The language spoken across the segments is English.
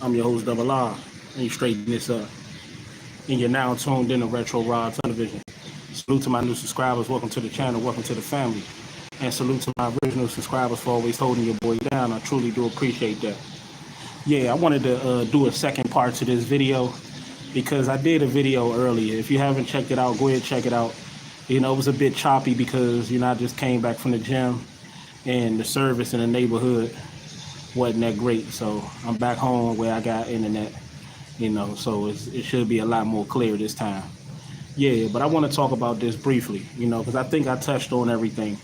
I'm your host, Double R, and you straighten this up. And you're now tuned in to Retro Raw Television. Salute to my new subscribers. Welcome to the channel. Welcome to the family. And salute to my original subscribers for always holding your boy down. I truly do appreciate that. Yeah, I wanted to do a second part to this video because I did a video earlier. If you haven't checked it out, go ahead and check it out. You know, it was a bit choppy because, you know, I just came back from the gym and the service in the neighborhood wasn't that great. So I'm back home where I got internet, you know, so it should be a lot more clear this time. Yeah, but I want to talk about this briefly, you know, because I think I touched on everything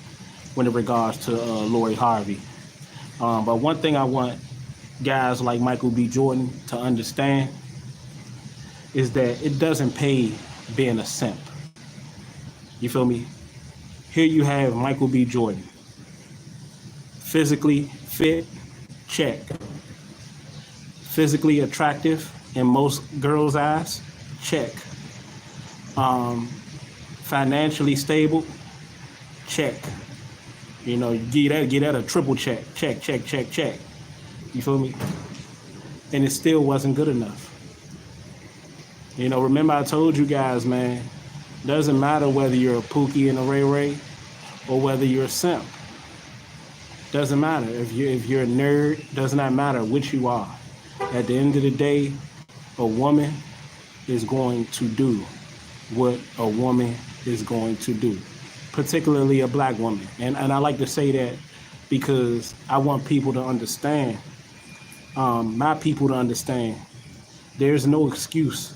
when it regards to Lori Harvey. But one thing I want guys like Michael B. Jordan to understand is that it doesn't pay being a simp. You feel me? Here you have Michael B. Jordan. Physically fit, check. Physically attractive in most girls' eyes, check. Financially stable, check. You know, get that a triple check. Check, check, check, check. You feel me? And it still wasn't good enough. You know, remember I told you guys, man, doesn't matter whether you're a Pookie and a Ray Ray or whether you're a simp. Doesn't matter. If you're a nerd, does not matter which you are. At the end of the day, a woman is going to do what a woman is going to do, particularly a black woman. And I like to say that because I want people to understand, my people to understand, there's no excuse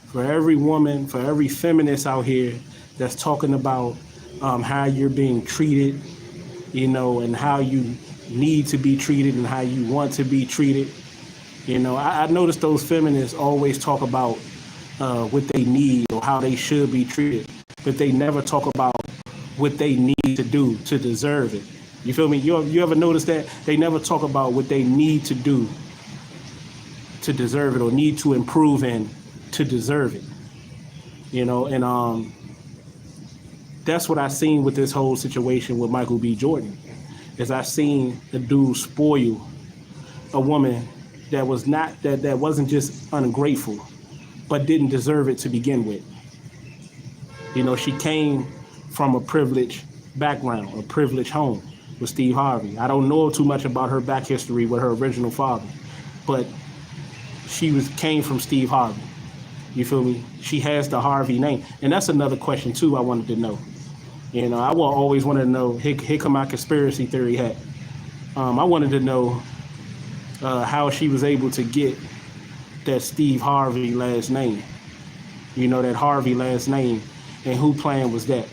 for every woman, for every feminist out here that's talking about how you're being treated, you know, and how you need to be treated and how you want to be treated. You know, I noticed those feminists always talk about what they need or how they should be treated, but they never talk about what they need to do to deserve it. You feel me? You ever notice that? They never talk about what they need to do to deserve it or need to improve in to deserve it. You know, and that's what I seen with this whole situation with Michael B. Jordan, is I seen the dude spoil a woman that was not that wasn't just ungrateful, but didn't deserve it to begin with. You know, she came from a privileged background, a privileged home with Steve Harvey. I don't know too much about her back history with her original father, but she came from Steve Harvey. You feel me? She has the Harvey name. And that's another question too I wanted to know. You know, I always wanted to know, here come my conspiracy theory hat. I wanted to know how she was able to get that Steve Harvey last name. You know, that Harvey last name. And whose plan was that?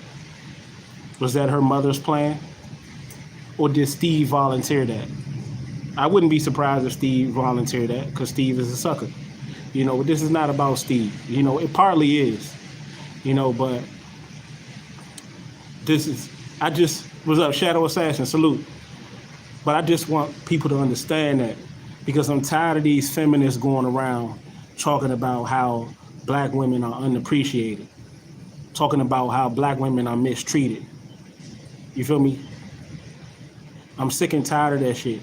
Was that her mother's plan? Or did Steve volunteer that? I wouldn't be surprised if Steve volunteered that, because Steve is a sucker. You know, this is not about Steve. You know, it partly is. You know, but what's up, Shadow Assassin, salute. But I just want people to understand that, because I'm tired of these feminists going around talking about how black women are unappreciated, talking about how black women are mistreated. You feel me? I'm sick and tired of that shit.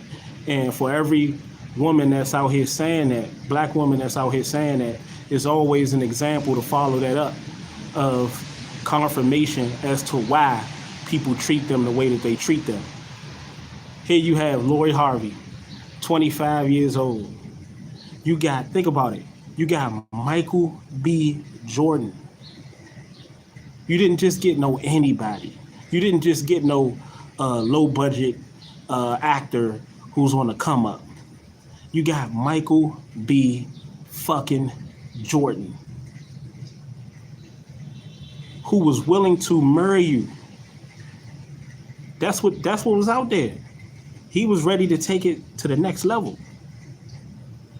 And for every woman that's out here saying that, black woman that's out here saying that, is always an example to follow that up of confirmation as to why people treat them the way that they treat them. Here you have Lori Harvey, 25 years old. You got, think about it, you got Michael B. Jordan. You didn't just get no anybody. You didn't just get no low budget actor who's on the come up. You got Michael B. fucking Jordan, who was willing to marry you. That's what was out there. He was ready to take it to the next level.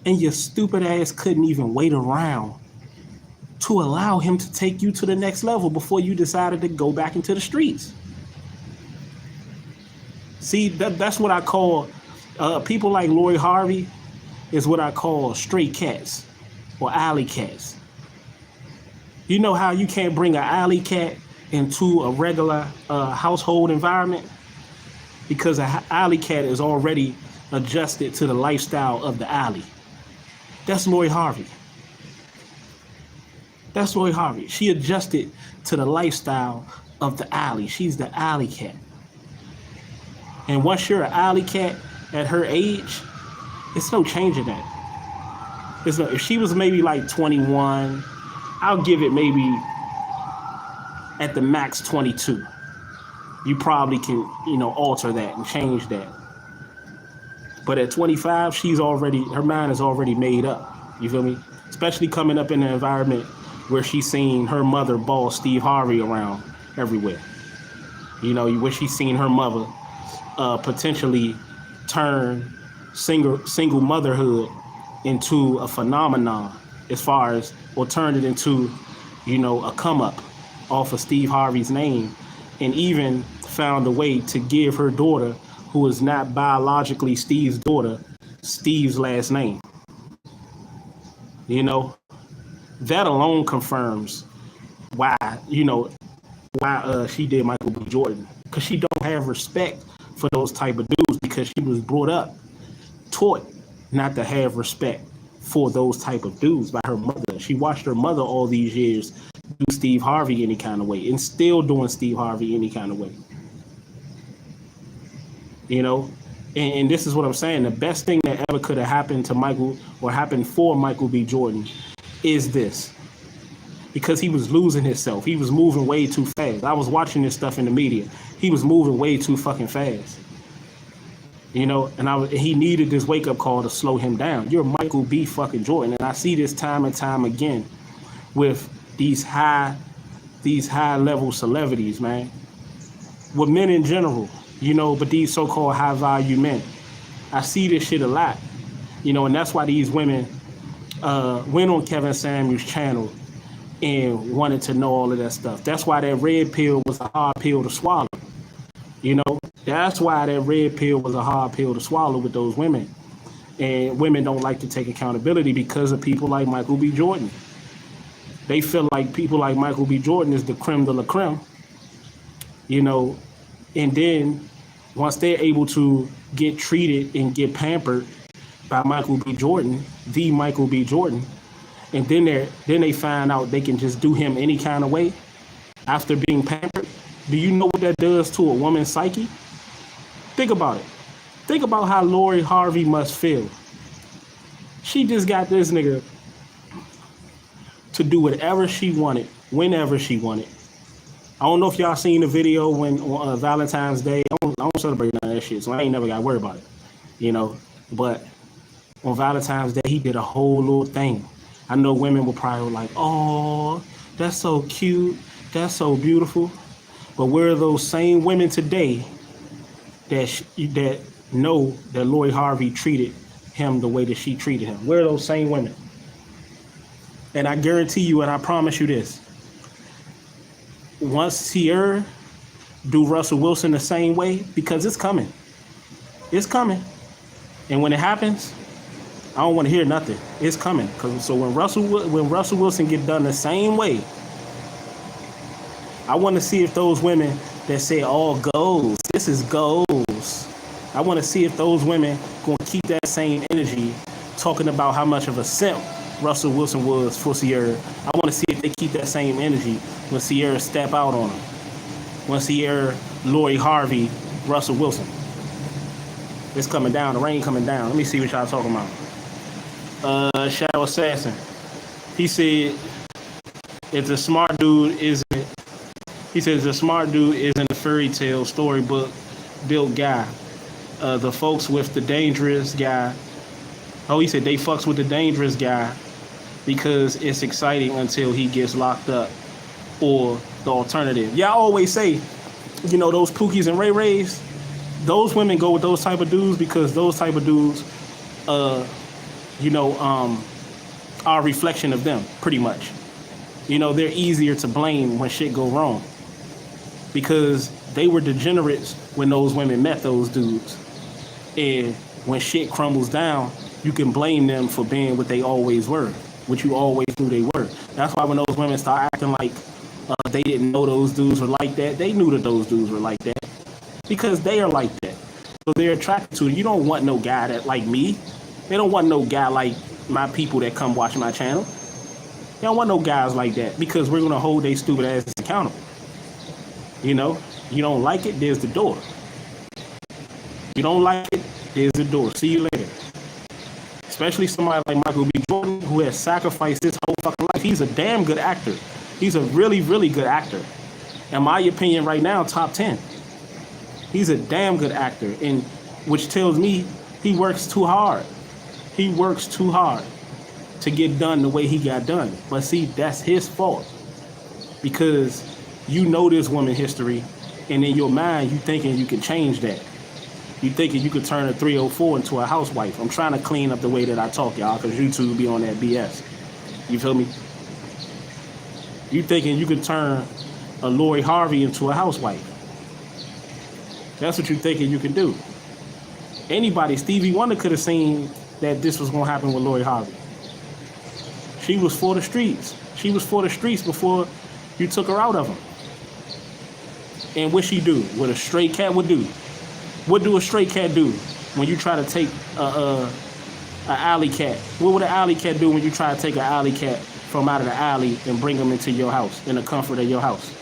And your stupid ass couldn't even wait around to allow him to take you to the next level before you decided to go back into the streets. See, that's what I call people like Lori Harvey is what I call stray cats or alley cats. You know how you can't bring an alley cat into a regular household environment? Because an alley cat is already adjusted to the lifestyle of the alley. That's Lori Harvey. That's Lori Harvey. She adjusted to the lifestyle of the alley. She's the alley cat. And once you're an alley cat at her age, it's no changing that. If she was maybe like 21, I'll give it maybe at the max 22. You probably can, alter that and change that. But at 25, her mind is already made up. You feel me? Especially coming up in an environment where she's seen her mother boss Steve Harvey around everywhere. Where she's seen her mother potentially turn single motherhood into a phenomenon or turn it into, a come up off of Steve Harvey's name, and even found a way to give her daughter, who is not biologically Steve's daughter, Steve's last name. That alone confirms why she did Michael B. Jordan, because she don't have respect for those type of dudes, because she was taught not to have respect for those type of dudes by her mother. She watched her mother all these years do Steve Harvey any kind of way, and still doing Steve Harvey any kind of way. And this is what I'm saying. The best thing that ever could have happened to Michael, or happened for Michael B. Jordan, is this. Because he was losing himself. He was moving way too fast. I was watching this stuff in the media. He was moving way too fucking fast. And he needed this wake-up call to slow him down. You're Michael B. fucking Jordan. And I see this time and time again with these high-level celebrities, man. With men in general, but these so-called high-value men. I see this shit a lot. And that's why these women went on Kevin Samuels' channel and wanted to know all of that stuff. That's why that red pill was a hard pill to swallow. That's why that red pill was a hard pill to swallow with those women. And women don't like to take accountability because of people like Michael B. Jordan. They feel like people like Michael B. Jordan is the creme de la creme. And then once they're able to get treated and get pampered by Michael B. Jordan, the Michael B. Jordan, and then they find out they can just do him any kind of way after being pampered. Do you know what that does to a woman's psyche? Think about it. Think about how Lori Harvey must feel. She just got this nigga to do whatever she wanted, whenever she wanted. I don't know if y'all seen the video when on Valentine's Day. I don't celebrate none of that shit, so I ain't never got to worry about it. But on Valentine's Day, he did a whole little thing. I know women will probably like, oh, that's so cute. That's so beautiful. But where are those same women today that know that Lori Harvey treated him the way that she treated him? Where are those same women? And I guarantee you, and I promise you this, once Sierra do Russell Wilson the same way, because it's coming. It's coming. And when it happens, I don't want to hear nothing. It's coming. So when Russell Wilson get done the same way, I want to see if those women that say, oh, goals, this is goals. I want to see if those women going to keep that same energy talking about how much of a simp Russell Wilson was for Sierra. I want to see if they keep that same energy when Sierra step out on him. When Sierra, Lori Harvey, Russell Wilson. It's coming down. The rain coming down. Let me see what y'all talking about. Shadow Assassin. He said, if the smart dude isn't a fairy tale storybook built guy. The folks with the dangerous guy. Oh, he said they fucks with the dangerous guy because it's exciting until he gets locked up, or the alternative. Y'all always say, those Pookies and Ray Rays, those women go with those type of dudes because those type of dudes, are a reflection of them, pretty much. They're easier to blame when shit go wrong because they were degenerates when those women met those dudes. And when shit crumbles down, you can blame them for being what they always were, what you always knew they were. That's why when those women start acting like they didn't know those dudes were like that, they knew that those dudes were like that because they are like that. So they're attracted to it. You don't want no guy that like me. They don't want no guy like my people that come watch my channel. You don't want no guys like that because we're gonna hold they stupid asses accountable. You know, you don't like it, there's the door. You don't like it, there's the door. See you later. Especially somebody like Michael B. Jordan, who has sacrificed his whole fucking life. He's a damn good actor. He's a really, really good actor. In my opinion, right now, top 10. He's a damn good actor, and which tells me he works too hard. He works too hard to get done the way he got done. But see, that's his fault. Because you know this woman history, and in your mind, you thinking you can change that. You thinking you could turn a 304 into a housewife. I'm trying to clean up the way that I talk, y'all, because YouTube be on that BS. You feel me? You thinking you could turn a Lori Harvey into a housewife. That's what you thinking you can do. Anybody, Stevie Wonder could have seen that this was going to happen with Lori Harvey. She was for the streets. She was for the streets before you took her out of them. And what she do? What a stray cat would do. What do a stray cat do when you try to take a alley cat? What would an alley cat do when you try to take an alley cat from out of the alley and bring them into your house, in the comfort of your house?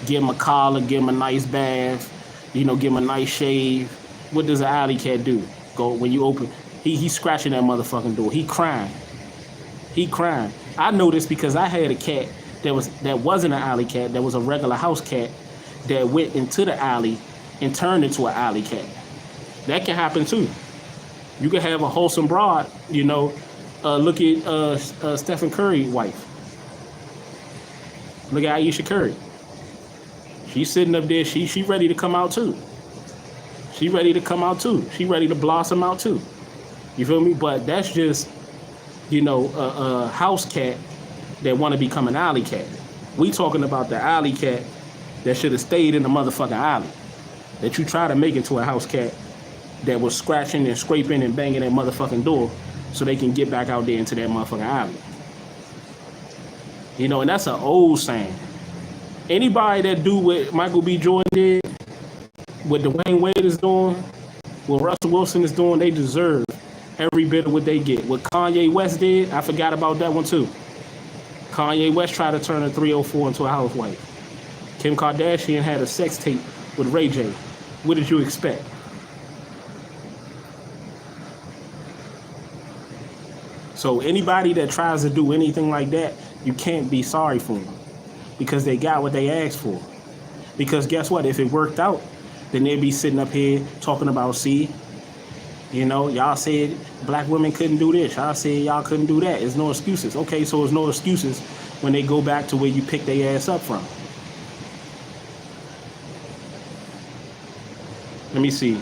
Give him a collar, give him a nice bath, you know, give him a nice shave. What does an alley cat do? Go when you open, he's scratching that motherfucking door. He crying. He crying. I know this because I had a cat that wasn't an alley cat, that was a regular house cat that went into the alley and turned into an alley cat. That can happen too. You can have a wholesome broad, you know. Look at Stephen Curry's wife. Look at Aisha Curry. She's sitting up there. She ready to come out too. She ready to come out too. She ready to blossom out too. You feel me? But that's just, you know, a house cat that want to become an alley cat. We talking about the alley cat that should have stayed in the motherfucking alley. That you try to make into a house cat that was scratching and scraping and banging that motherfucking door so they can get back out there into that motherfucking alley. You know, and that's an old saying. Anybody that do what Michael B. Jordan did, what Dwayne Wade is doing, what Russell Wilson is doing, they deserve every bit of what they get. What Kanye West did, I forgot about that one too. Kanye West tried to turn a 304 into a housewife. Kim Kardashian had a sex tape with Ray J. What did you expect? So anybody that tries to do anything like that, you can't be sorry for them because they got what they asked for. Because guess what? If it worked out, then they'd be sitting up here talking about, see, you know, y'all said black women couldn't do this. Y'all said y'all couldn't do that. There's no excuses. Okay, so there's no excuses when they go back to where you picked their ass up from. Let me see.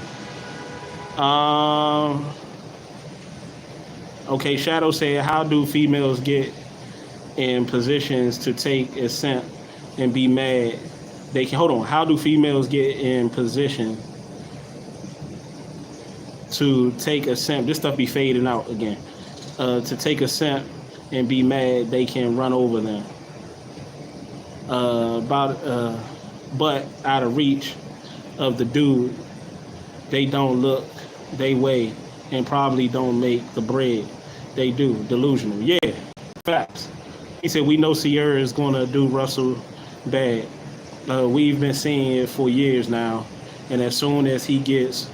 Okay, Shadow said, how do females get in positions to take a simp and be mad? They can, hold on, how do females get in position to take a simp? This stuff be fading out again. To take a simp and be mad, they can run over them. But out of reach of the dude, they don't look they way and probably don't make the bread. They do. Delusional. Yeah, facts. He said, we know Sierra is going to do Russell bad. We've been seeing it for years now. And as soon as he gets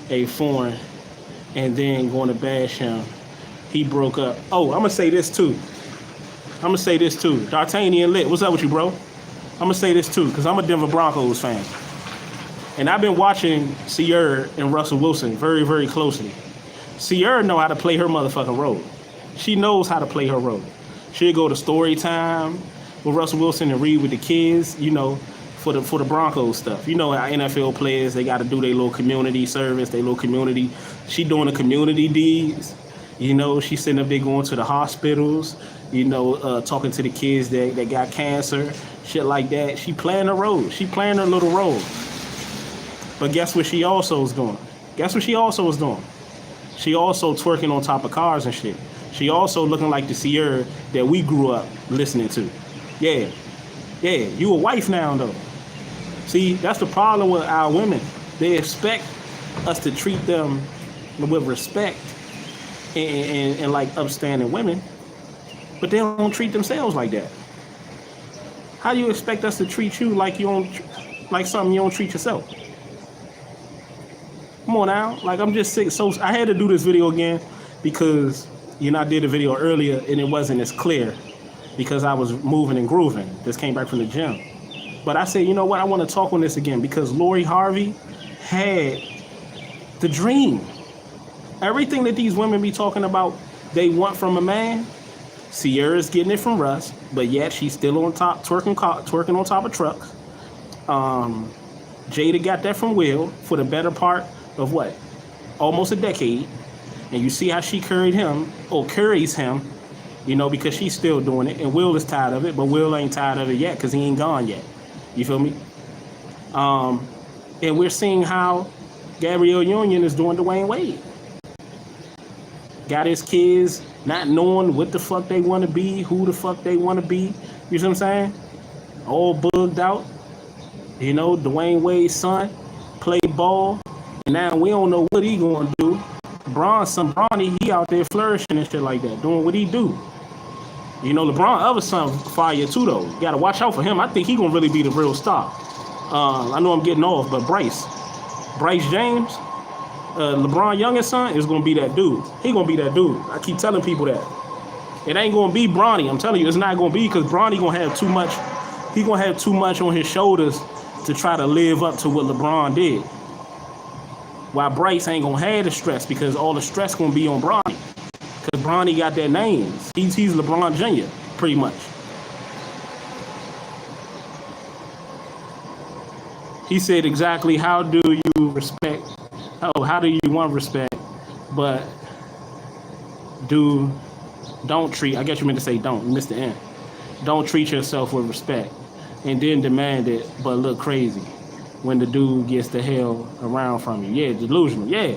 a foreign and then going to bash him, he broke up. Oh, I'm going to say this too. D'Artagnan Lit, what's up with you, bro? I'm going to say this too, because I'm a Denver Broncos fan. And I've been watching Sierra and Russell Wilson very, very closely. Sierra know how to play her motherfucking role. She knows how to play her role. She'll go to story time with Russell Wilson and read with the kids, you know, for the Broncos stuff. You know how NFL players, they got to do their little community service, their little community. She doing the community deeds. You know, she's sitting up there going to the hospitals, you know, talking to the kids that got cancer, shit like that. She playing her role. She playing her little role. But guess what she also is doing? She also twerking on top of cars and shit. She also looking like the Sierra that we grew up listening to. Yeah, you a wife now, though. See, that's the problem with our women. They expect us to treat them with respect and like upstanding women, but they don't treat themselves like that. How do you expect us to treat you like you don't, like something you don't treat yourself? Come on now, like I'm just sick. So I had to do this video again because I did a video earlier and it wasn't as clear because I was moving and grooving. Just came back from the gym, but I said, you know what? I want to talk on this again because Lori Harvey had the dream. Everything that these women be talking about, they want from a man. Sierra's getting it from Russ, but yet she's still on top, twerking on top of trucks. Jada got that from Will for the better part of what? Almost a decade. And you see how she carries him, because she's still doing it. And Will is tired of it, but Will ain't tired of it yet because he ain't gone yet. You feel me? And we're seeing how Gabrielle Union is doing Dwayne Wade. Got his kids not knowing what the fuck they want to be, who the fuck they want to be. You see what I'm saying? All bugged out. Dwayne Wade's son played ball. And now we don't know what he going to do. Bronny, he out there flourishing and shit like that, doing what he do. LeBron other son fire too, though. You got to watch out for him. I think he going to really be the real star. I know I'm getting off, but Bryce James, LeBron youngest son is going to be that dude. He going to be that dude. I keep telling people that. It ain't going to be Bronny. I'm telling you, it's not going to be because Bronny going to have too much. He going to have too much on his shoulders to try to live up to what LeBron did. While Bryce ain't going to have the stress because all the stress going to be on Bronny. Because Bronny got their names. He's LeBron Jr., pretty much. He said exactly how do you respect, how do you want respect, but don't treat, I guess you meant to say don't, you missed the end. Don't treat yourself with respect and then demand it, but look crazy when the dude gets the hell around from you. Yeah, delusional, yeah.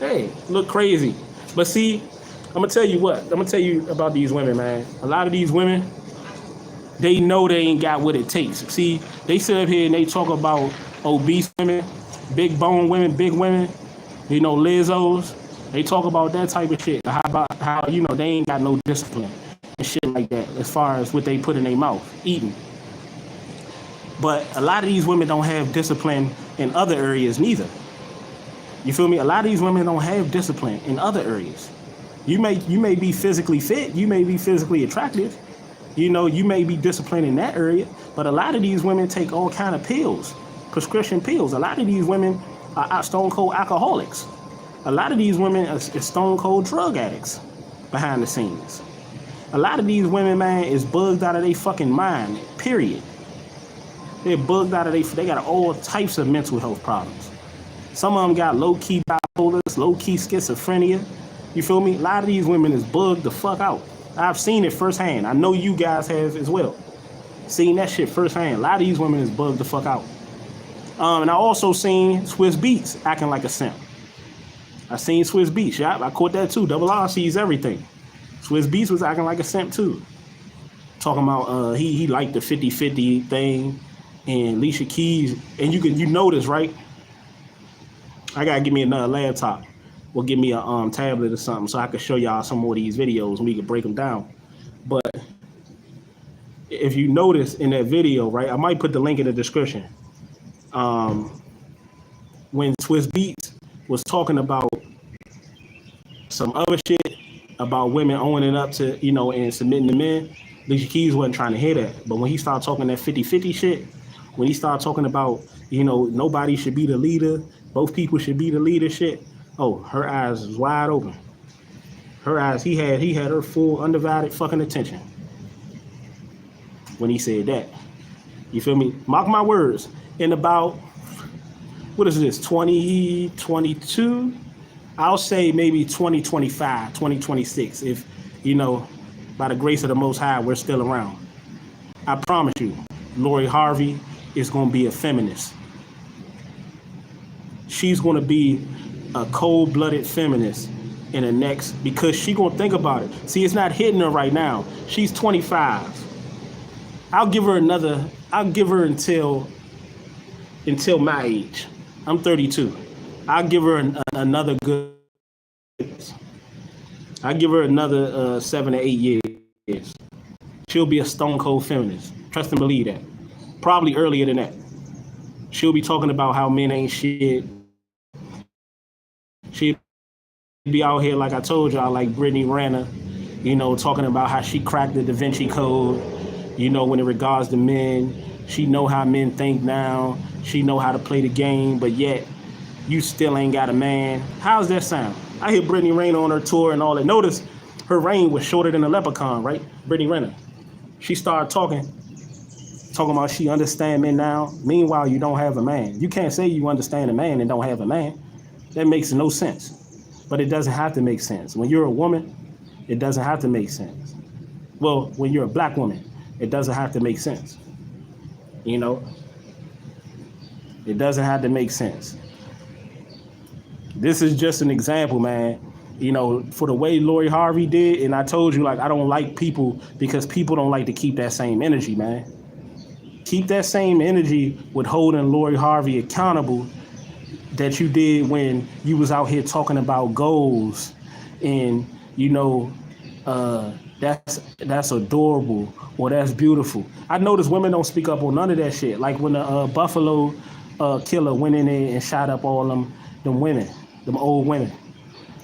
Hey, look crazy. But see, I'm going to tell you what, I'm going to tell you about these women, man. A lot of these women, they know they ain't got what it takes. See, they sit up here and they talk about obese women, big bone women, big women, Lizzos. They talk about that type of shit. How about how, they ain't got no discipline and shit like that as far as what they put in their mouth, eating. But a lot of these women don't have discipline in other areas neither. You feel me? A lot of these women don't have discipline in other areas. You may be physically fit, you may be physically attractive, you may be disciplined in that area, but a lot of these women take all kind of pills, prescription pills. A lot of these women are stone cold alcoholics. A lot of these women are stone cold drug addicts behind the scenes. A lot of these women, man, is bugged out of their fucking mind, period. They're bugged out of they got all types of mental health problems. Some of them got low-key bipolar, low-key schizophrenia. You feel me? A lot of these women is bugged the fuck out. I've seen it firsthand. I know you guys have as well. Seen that shit firsthand. A lot of these women is bugged the fuck out. And I also seen Swiss Beats acting like a simp. I seen Swiss Beats, yeah, I caught that too. Double R sees everything. Swiss Beats was acting like a simp too. Talking about he liked the 50-50 thing. And Alicia Keys, and you notice, right? I gotta give me another laptop, or give me a tablet or something, so I can show y'all some more of these videos and we can break them down. But if you notice in that video, right, I might put the link in the description. When Swiss Beats was talking about some other shit about women owning up to, and submitting to men, Alicia Keys wasn't trying to hear that. But when he started talking that 50-50 shit, when he started talking about, nobody should be the leader, both people should be the leader shit, oh, her eyes was wide open. Her eyes, he had her full undivided fucking attention when he said that. You feel me? Mark my words. In about, what is this, 2022? I'll say maybe 2025, 2026, if, by the grace of the Most High, we're still around. I promise you, Lori Harvey is going to be a feminist. She's going to be a cold-blooded feminist in the next, because she going to think about it. See, it's not hitting her right now. She's 25. I'll give her until my age. I'm 32. I'll give her another good. I give her another 7 to 8 years. She'll be a stone cold feminist. Trust and believe that. Probably earlier than that. She'll be talking about how men ain't shit. She'll be out here, like I told y'all, like Brittany Renner, talking about how she cracked the Da Vinci Code, when it regards to men. She know how men think now. She know how to play the game, but yet you still ain't got a man. How's that sound? I hear Brittany Renner on her tour and all that. Notice her reign was shorter than a leprechaun, right? Brittany Renner. She started talking about she understand men now. Meanwhile, you don't have a man. You can't say you understand a man and don't have a man. That makes no sense. But it doesn't have to make sense. When you're a woman, it doesn't have to make sense. Well, when you're a black woman, it doesn't have to make sense. It doesn't have to make sense. This is just an example, man. For the way Lori Harvey did, and I told you, like, I don't like people because people don't like to keep that same energy, man. Keep that same energy with holding Lori Harvey accountable that you did when you was out here talking about goals and, that's adorable or that's beautiful. I noticed women don't speak up on none of that shit. Like when the Buffalo killer went in there and shot up all them women, them old women.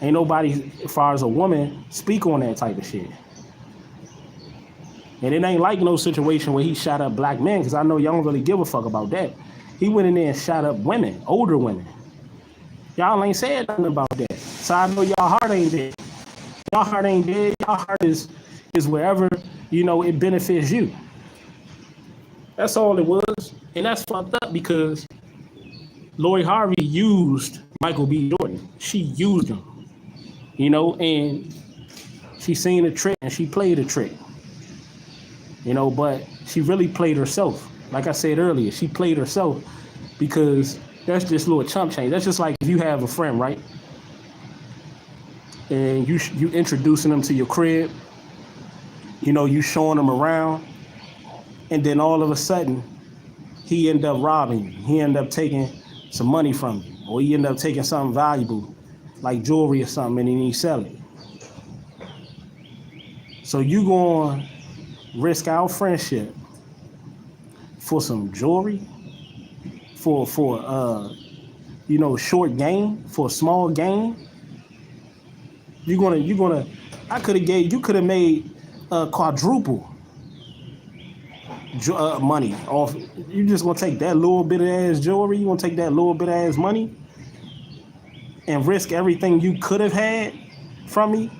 Ain't nobody, as far as a woman, speak on that type of shit. And it ain't like no situation where he shot up black men, because I know y'all don't really give a fuck about that. He went in there and shot up women, older women. Y'all ain't said nothing about that. So I know y'all heart ain't dead. Y'all heart ain't dead. Y'all heart is wherever, it benefits you. That's all it was. And that's fucked up because Lori Harvey used Michael B. Jordan. She used him. And she seen a trick and she played a trick. But she really played herself. Like I said earlier, she played herself because that's just little chump change. That's just like if you have a friend, right? And you introducing them to your crib, you showing them around, and then all of a sudden, he end up robbing you. He end up taking some money from you, or he end up taking something valuable, like jewelry or something, and then he sell it. So you going risk our friendship for some jewelry, for short gain, for a small gain? You gonna you could have made quadruple money off. You just gonna take that little bit of ass jewelry? You gonna take that little bit of ass money and risk everything you could have had from me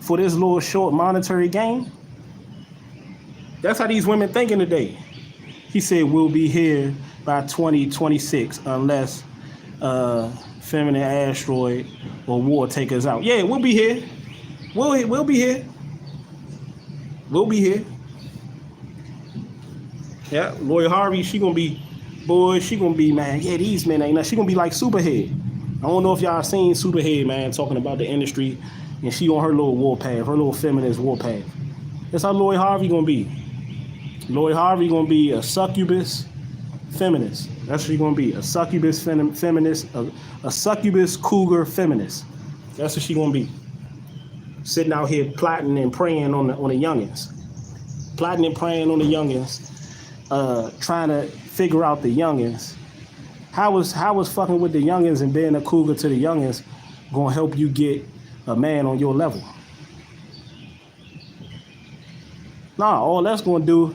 for this little short monetary gain? That's how these women thinking today. He said we'll be here by 2026 unless feminine asteroid or war take us out. Yeah, we'll be here. We'll be here. We'll be here. Yeah, Lori Harvey, she gonna be, man. Yeah, these men ain't nothing. She gonna be like Superhead. I don't know if y'all seen Superhead, man, talking about the industry, and she on her little warpath, her little feminist warpath. That's how Lori Harvey gonna be. Lori Harvey gonna be a succubus feminist. That's what she gonna be, a succubus feminist, a succubus cougar feminist. That's what she gonna be. Sitting out here plotting and praying on the youngins. Plotting and praying on the youngins. Trying to figure out the youngins. How was fucking with the youngins and being a cougar to the youngins gonna help you get a man on your level? Nah, all that's gonna do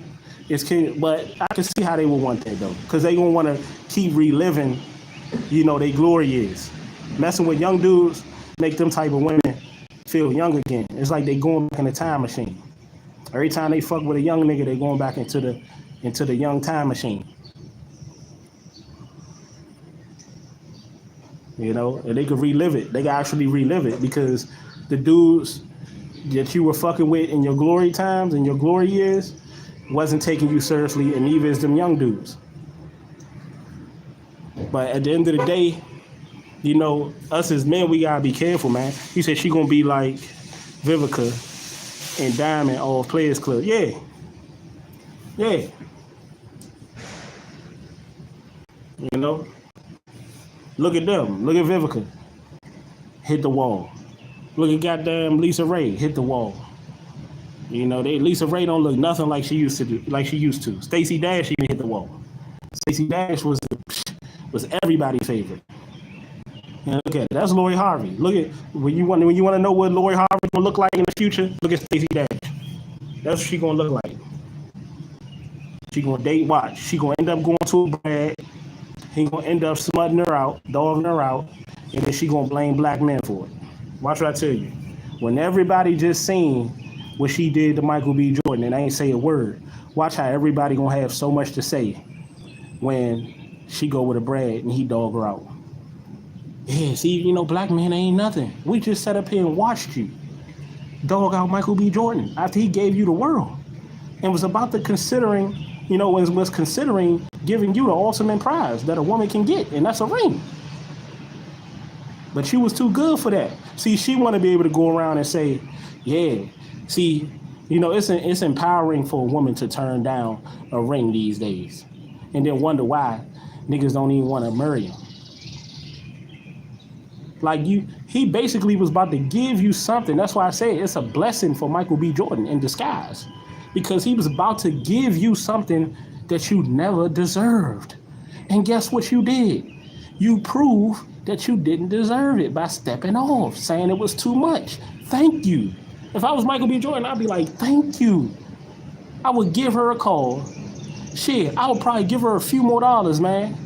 is but I can see how they would want that though, because they gonna want to keep reliving, their glory years. Messing with young dudes make them type of women feel young again. It's like they going back in the time machine. Every time they fuck with a young nigga, they going back into the young time machine. And they could relive it. They could actually relive it because the dudes that you were fucking with in your glory times and your glory years wasn't taking you seriously, and neither is them young dudes. But at the end of the day, us as men, we gotta be careful, man. He said she gonna be like Vivica and Diamond off Players Club. Yeah. Look at them. Look at Vivica. Hit the wall. Look at goddamn Lisa Ray hit the wall. You know, Lisa Ray don't look nothing like she used to do, like she used to. Stacey Dash even hit the wall. Stacey Dash was everybody's favorite. And look at it. That's Lori Harvey. Look at when you want to know what Lori Harvey gonna look like in the future. Look at Stacey Dash. That's what she gonna look like. She gonna date watch. She gonna end up going to a Brad. He gonna end up smutting her out, dogging her out, and then she gonna blame black men for it. Watch what I tell you. When everybody just seen what she did to Michael B. Jordan and I ain't say a word, watch how everybody gonna have so much to say when she go with a Brad and he dog her out. Yeah, see, you know, black men ain't nothing. We just sat up here and watched you dog out Michael B. Jordan after he gave you the world and was about to considering, you know, was considering giving you the ultimate prize that a woman can get, and that's a ring. But you was too good for that. See, she want to be able to go around and say, yeah, see, you know, it's empowering for a woman to turn down a ring these days and then wonder why niggas don't even want to marry him. Like he basically was about to give you something. That's why I say it's a blessing for Michael B. Jordan in disguise, because he was about to give you something that you never deserved. And guess what you did? You proved that you didn't deserve it by stepping off, saying it was too much. Thank you. If I was Michael B. Jordan, I'd be like, thank you. I would give her a call. Shit, I would probably give her a few more dollars, man,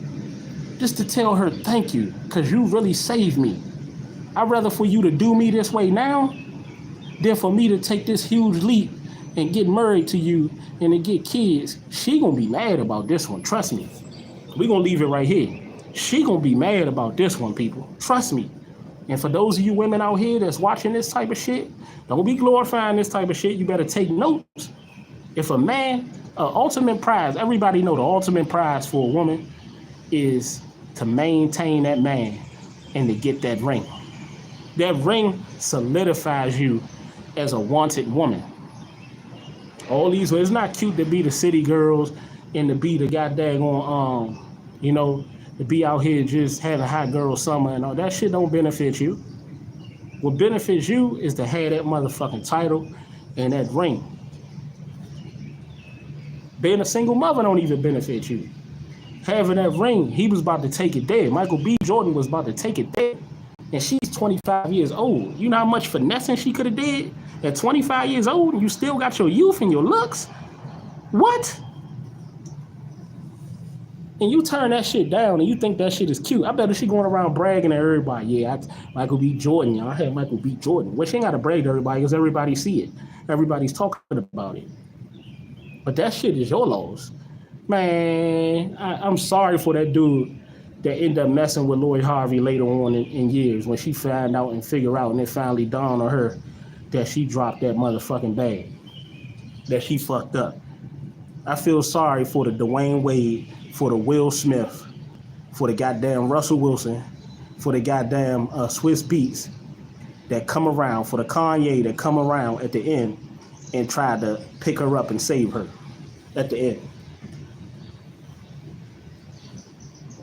just to tell her thank you, because you really saved me. I'd rather for you to do me this way now than for me to take this huge leap and get married to you and to get kids. She gonna be mad about this one, trust me. We gonna leave it right here. She gonna be mad about this one, people. Trust me. And for those of you women out here that's watching this type of shit, don't be glorifying this type of shit. You better take notes. If a man, ultimate prize, everybody know the ultimate prize for a woman is to maintain that man and to get that ring. That ring solidifies you as a wanted woman. All these, it's not cute to be the city girls and to be the goddamn you know, to be out here just having hot girl summer and all that shit don't benefit you. What benefits you is to have that motherfucking title and that ring. Being a single mother don't even benefit you. Having that ring, he was about to take it there. Michael B. Jordan was about to take it there. And she's 25 years old. You know how much finessing she could have did at 25 years old, and you still got your youth and your looks? What? And you turn that shit down and you think that shit is cute. I bet if she going around bragging to everybody, yeah, Michael B. Jordan, y'all. I had Michael B. Jordan. Well, she ain't got to brag to everybody because everybody see it. Everybody's talking about it. But that shit is your loss. Man, I'm sorry for that dude that ended up messing with Lori Harvey later on in years when she found out and figure out and it finally dawned on her that she dropped that motherfucking bag, that she fucked up. I feel sorry for the Dwayne Wade, for the Will Smith, for the goddamn Russell Wilson, for the goddamn Swiss Beats that come around, for the Kanye that come around at the end and try to pick her up and save her at the end.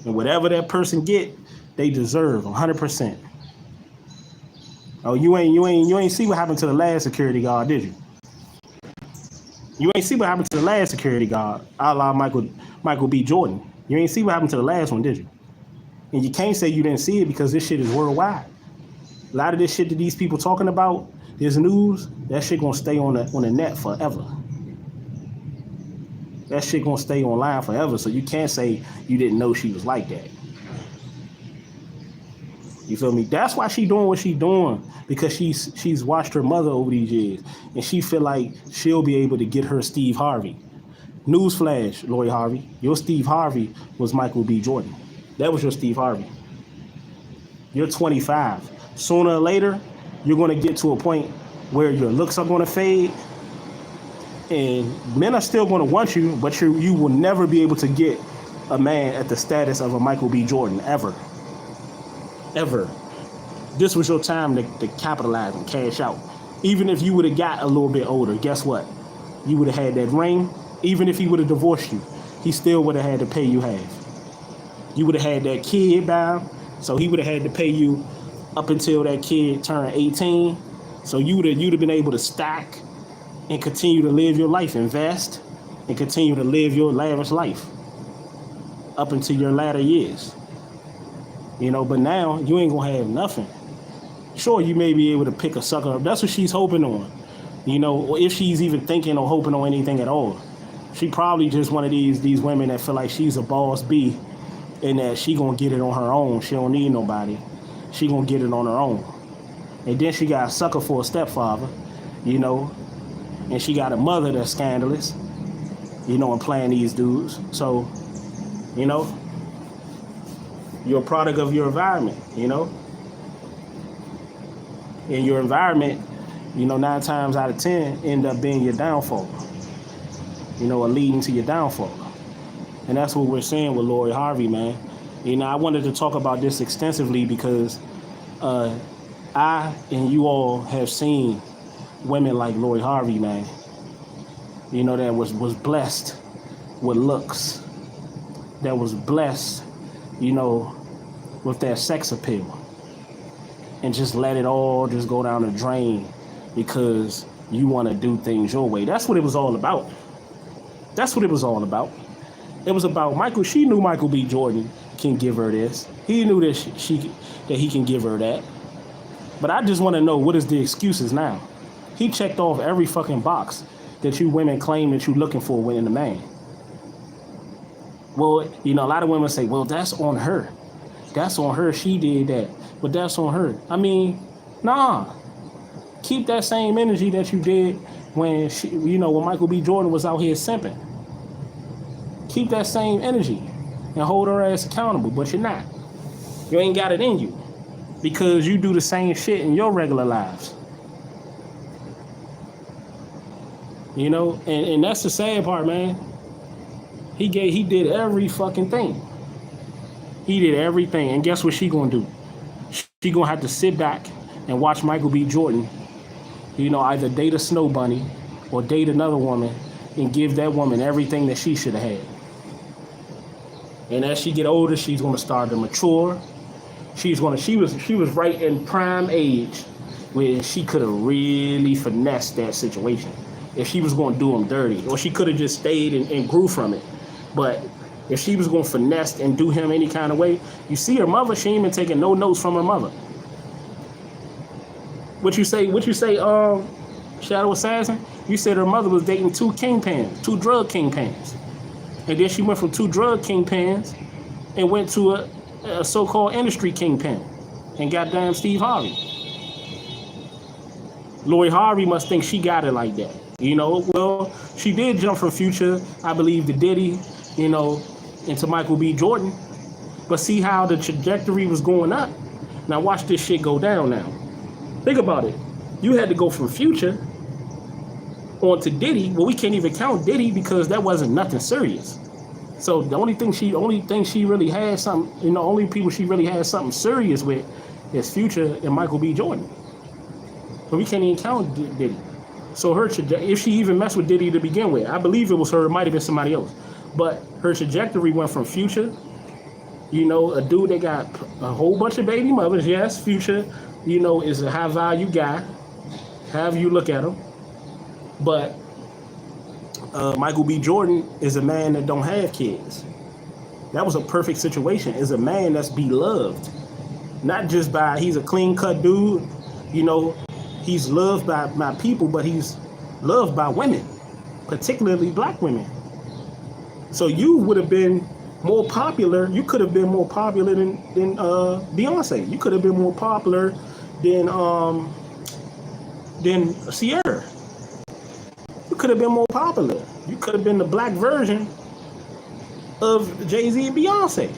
And whatever that person get, they deserve 100%. Oh, you ain't see what happened to the last security guard, did you? You ain't see what happened to the last security guard, a la Michael B. Jordan. You ain't see what happened to the last one, did you? And you can't say you didn't see it because this shit is worldwide. A lot of this shit that these people talking about, this news, that shit gonna stay on the net forever. That shit gonna stay online forever, so you can't say you didn't know she was like that. You feel me? That's why she doing what she doing, because she's watched her mother over these years, and she feel like she'll be able to get her Steve Harvey. Newsflash, Lori Harvey, your Steve Harvey was Michael B. Jordan. That was your Steve Harvey. You're 25. Sooner or later, you're gonna get to a point where your looks are gonna fade, and men are still gonna want you, but you will never be able to get a man at the status of a Michael B. Jordan, ever. Ever. This was your time to capitalize and cash out. Even if you would have got a little bit older, guess what? You would have had that ring. Even if he would have divorced you, he still would have had to pay you half. You would have had that kid down, so he would have had to pay you up until that kid turned 18. So you'd have been able to stack and continue to live your life, invest, and continue to live your lavish life up until your latter years. But now you ain't gonna have nothing. Sure, you may be able to pick a sucker up. That's what she's hoping on. Or if she's even thinking or hoping on anything at all. She probably just one of these women that feel like she's a boss B and that she gonna get it on her own. She don't need nobody. She gonna get it on her own. And then she got a sucker for a stepfather, and she got a mother that's scandalous, and playing these dudes. So, you're a product of your environment, And your environment, 9 times out of 10 end up being your downfall, or leading to your downfall. And that's what we're seeing with Lori Harvey, man. I wanted to talk about this extensively because I and you all have seen women like Lori Harvey, man, that was blessed with looks, that was blessed, with that sex appeal, and just let it all just go down the drain because you want to do things your way. That's what it was all about. That's what it was all about. It was about Michael. She knew Michael B. Jordan can give her this. He knew that that he can give her that. But I just want to know, what is the excuses now? He checked off every fucking box that you women claim that you're looking for within a man. Well, a lot of women say, well, that's on her. That's on her. She did that. But that's on her. I mean, nah. Keep that same energy that you did when when Michael B. Jordan was out here simping. Keep that same energy and hold her ass accountable, but you're not. You ain't got it in you because you do the same shit in your regular lives. And that's the sad part, man. He did every fucking thing. He did everything. And guess what she gonna do? She gonna have to sit back and watch Michael B. Jordan, either date a snow bunny or date another woman and give that woman everything that she should have had. And as she get older, she's gonna start to mature. She was right in prime age where she could have really finessed that situation if she was gonna do him dirty, or she could have just stayed and grew from it. But if she was gonna finesse and do him any kind of way, you see her mother, she ain't been taking no notes from her mother. What you say, Shadow Assassin? You said her mother was dating two drug kingpins. And then she went from 2 drug kingpins and went to a so-called industry kingpin and goddamn Steve Harvey. Lori Harvey must think she got it like that. Well, she did jump from Future, I believe, to Diddy, into Michael B. Jordan. But see how the trajectory was going up? Now watch this shit go down now. Think about it. You had to go from Future on to Diddy. Well, we can't even count Diddy because that wasn't nothing serious. So the only thing she really had something, only people she really had something serious with is Future and Michael B. Jordan. But we can't even count Diddy. So if she even messed with Diddy to begin with, I believe it was her, it might have been somebody else. But her trajectory went from Future, a dude that got a whole bunch of baby mothers. Yes, Future, is a high value guy, however you look at him. But Michael B. Jordan is a man that don't have kids. That was a perfect situation. Is a man that's beloved, not just by, he's a clean cut dude, he's loved by people, but he's loved by women, particularly black women. So you would have been more popular. You could have been more popular than Beyonce. You could have been more popular than Sierra. You could have been more popular. You could have been the black version of Jay-Z and Beyonce.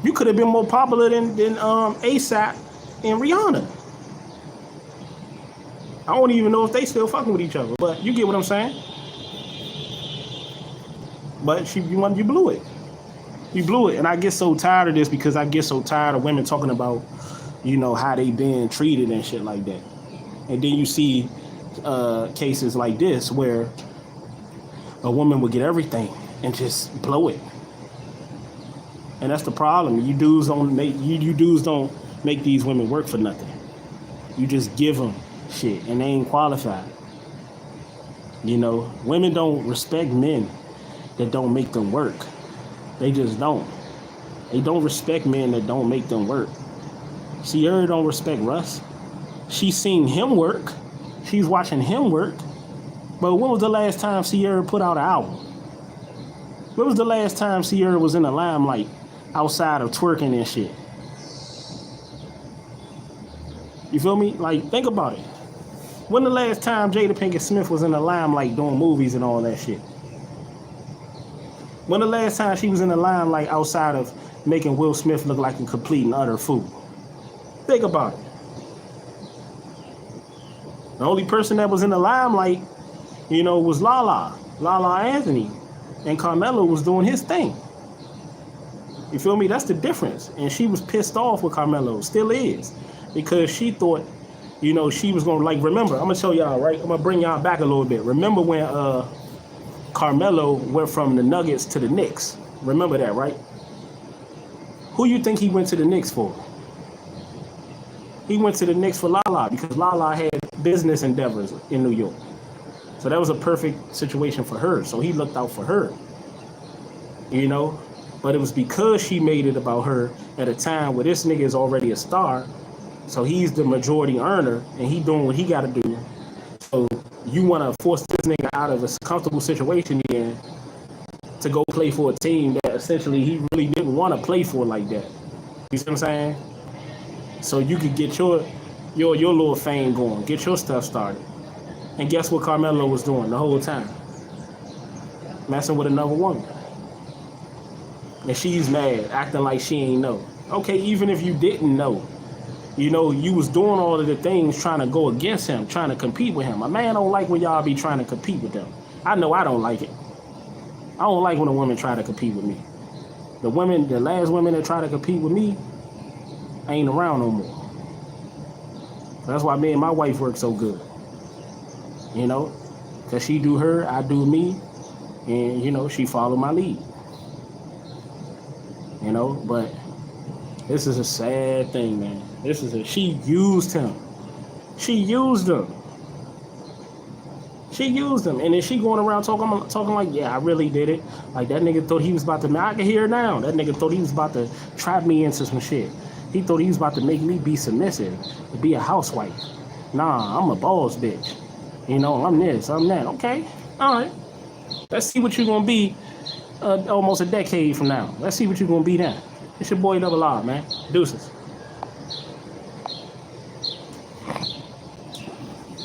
You could have been more popular than ASAP and Rihanna. I don't even know if they still fucking with each other, but you get what I'm saying. But you blew it. You blew it. And I get so tired of this because I get so tired of women talking about, how they been treated and shit like that. And then you see cases like this where a woman would get everything and just blow it. And that's the problem. You dudes don't make these women work for nothing. You just give them shit and they ain't qualified. You know, women don't respect men that don't make them work. They just don't. They don't respect men that don't make them work. Sierra don't respect Russ. She's seen him work. She's watching him work. But when was the last time Sierra put out an album? When was the last time Sierra was in the limelight outside of twerking and shit? You feel me? Like, think about it. When the last time Jada Pinkett Smith was in the limelight doing movies and all that shit? When the last time she was in the limelight outside of making Will Smith look like a complete and utter fool? Think about it. The only person that was in the limelight, you know, was Lala Anthony. And Carmelo was doing his thing. You feel me? That's the difference. And she was pissed off with Carmelo, still is. Because she thought, you know, she was going to, like, remember, I'm going to show y'all, right? I'm going to bring y'all back a little bit. Remember when Carmelo went from the Nuggets to the Knicks? Remember that, right? Who you think he went to the Knicks for? He went to the Knicks for Lala because Lala had business endeavors in New York. So that was a perfect situation for her. So he looked out for her, you know? But it was because she made it about her at a time where this nigga is already a star. So he's the majority earner and he doing what he got to do. So you want to force this nigga out of a comfortable situation in to go play for a team that essentially he really didn't want to play for like that. You see what I'm saying? So you could get your little fame going, get your stuff started. And guess what Carmelo was doing the whole time? Messing with another woman. And she's mad, acting like she ain't know. Okay, even if you didn't know, you know, you was doing all of the things trying to go against him, trying to compete with him. A man don't like when y'all be trying to compete with them. I know I don't like it. I don't like when a woman try to compete with me. The last women that try to compete with me ain't around no more. That's why me and my wife work so good. You know, because she do her, I do me, and, you know, she follow my lead. You know, but this is a sad thing, man. She used him. She used him. She used him. And then she going around talking like, yeah, I really did it. Like, that nigga thought he was about to, I can hear it now. That nigga thought he was about to trap me into some shit. He thought he was about to make me be submissive, to be a housewife. Nah, I'm a boss bitch. You know, I'm this, I'm that. Okay, all right. Let's see what you're going to be almost a decade from now. Let's see what you're going to be then. It's your boy Double R, man. Deuces.